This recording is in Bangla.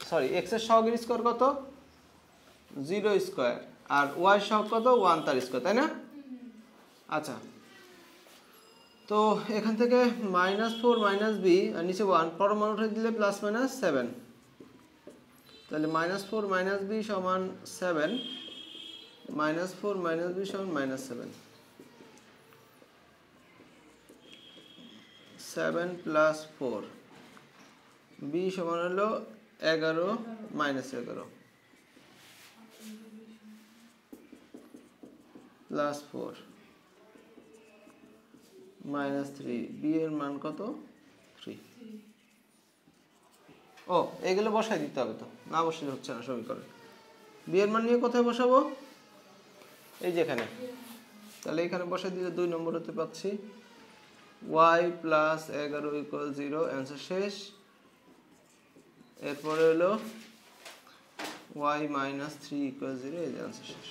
সরি এক্স এর সহগের স্কোয়ার কত 0 স্কোয়ার আর ওয়াই সহগ কত 1 তার স্কোয়ার তাই না আচ্ছা তো এখান থেকে -4 - b আর নিচে 1 পরমাণু উঠে দিলে +-7 তাহলে -4 - b সমান 7 -4 - b সমান -7 7 + 4 b সমান হলো 11 - 11 + 4 -3 b এর মান কত 3 ও এগুলো বসাই দিতে হবে তো না বসালে হচ্ছে না সমীকরণ b এর মান নিয়ে কোথায় বসাবো এই যে এখানে তাহলে এখানে বসাই দিলে 2 নম্বর হতে পাচ্ছি y + 11 = 0 অ্যান্সার শেষ এরপরে হলো y - 3 = 0 এই যে অ্যান্সার শেষ